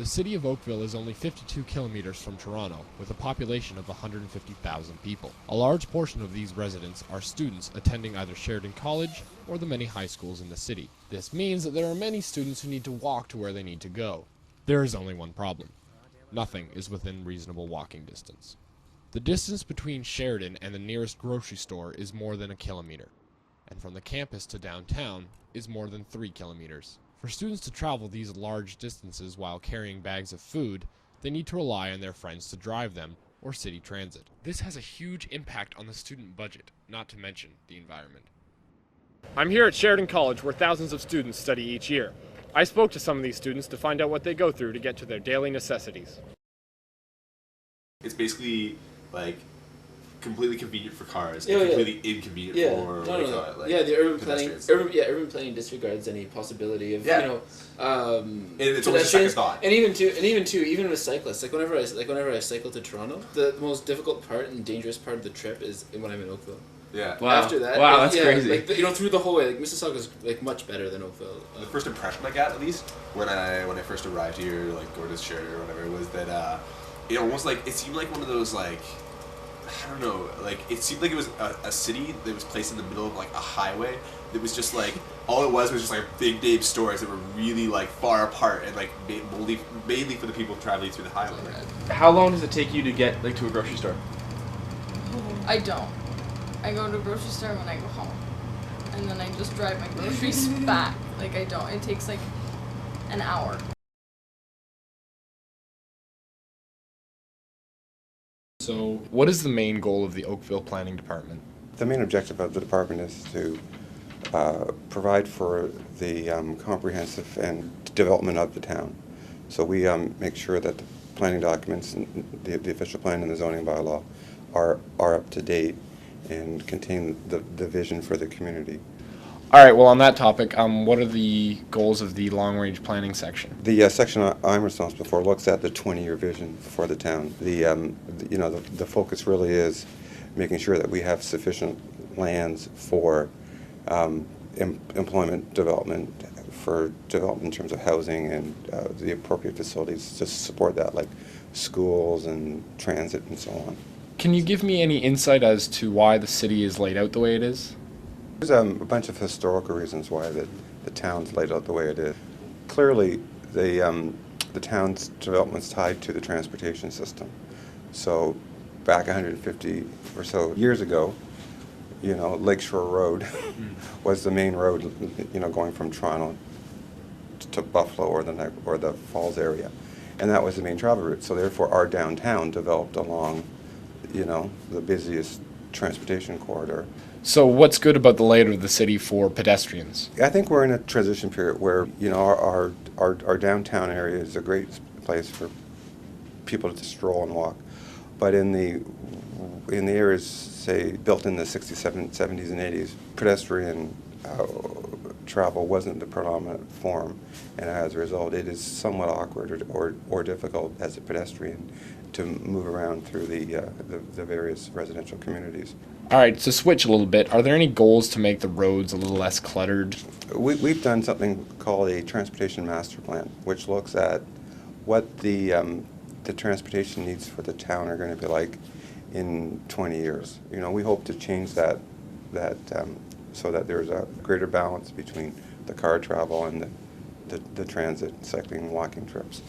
The city of Oakville is only 52 kilometers from Toronto, with a population of 150,000 people. A large portion of these residents are students attending either Sheridan College or the many high schools in the city. This means that there are many students who need to walk to where they need to go. There is only one problem. Nothing is within reasonable walking distance. The distance between Sheridan and the nearest grocery store is more than a kilometer, and from the campus to downtown is more than 3 kilometers. For students to travel these large distances while carrying bags of food, they need to rely on their friends to drive them or city transit. This has a huge impact on the student budget, not to mention the environment. I'm here at Sheridan College, where thousands of students study each year. I spoke to some of these students to find out what they go through to get to their daily necessities. It's basically like completely convenient for cars and completely inconvenient for the urban planning disregards any possibility of it's always a second thought. And even with cyclists, whenever I cycle to Toronto, the most difficult part and dangerous part of the trip is when I'm in Oakville. Yeah. Wow. After that, that's crazy. Through the whole way, Mississauga is much better than Oakville. The first impression I got, at least when I first arrived here, going to Sheridan or whatever, was that it seemed like one of those I don't know, it seemed like it was a city that was placed in the middle of a highway that was just all it was just big name stores that were really far apart and mainly for the people traveling through the highway. How long does it take you to get to a grocery store? I don't. I go to a grocery store when I go home, and then I just drive my groceries back. I don't. It takes an hour. So, what is the main goal of the Oakville Planning Department? The main objective of the department is to provide for the comprehensive and development of the town. So we make sure that the planning documents, and the official plan and the zoning bylaw are up to date and contain the vision for the community. All right, well, on that topic, what are the goals of the long-range planning section? The section I'm responsible for looks at the 20-year vision for the town. The focus really is making sure that we have sufficient lands for employment development, for development in terms of housing and the appropriate facilities to support that, like schools and transit and so on. Can you give me any insight as to why the city is laid out the way it is? There's a bunch of historical reasons why the town's laid out the way it is. Clearly, the town's development's tied to the transportation system. So back 150 or so years ago, Lakeshore Road was the main road, going from Toronto to Buffalo or the Falls area. And that was the main travel route. So therefore our downtown developed along, the busiest transportation corridor. So what's good about the layout of the city for pedestrians? I think we're in a transition period where, our downtown area is a great place for people to stroll and walk. But in the areas, say, built in the 60s, 70s, and 80s, pedestrian travel wasn't the predominant form, and as a result, it is somewhat awkward or difficult as a pedestrian to move around through the various residential communities. All right, to switch a little bit, are there any goals to make the roads a little less cluttered? We've done something called a transportation master plan, which looks at what the transportation needs for the town are going to be like in 20 years. We hope to change that so that there's a greater balance between the car travel and the transit, cycling, and walking trips.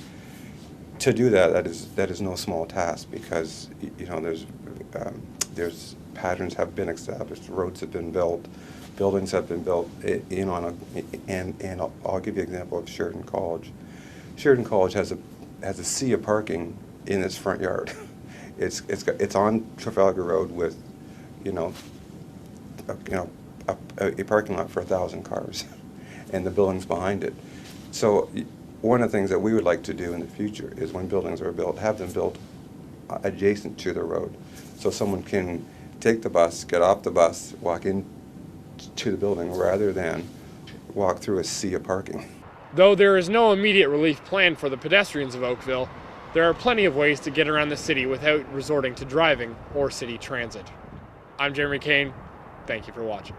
To do that is no small task because there's patterns have been established, roads have been built, buildings have been built and I'll give you an example of Sheridan College. Sheridan College has a sea of parking in its front yard. It's on Trafalgar Road with a parking lot for 1,000 cars, and the buildings behind it. So one of the things that we would like to do in the future is when buildings are built, have them built adjacent to the road, so someone can take the bus, get off the bus, walk in to the building rather than walk through a sea of parking. Though there is no immediate relief plan for the pedestrians of Oakville, there are plenty of ways to get around the city without resorting to driving or city transit. I'm Jeremy Kane. Thank you for watching.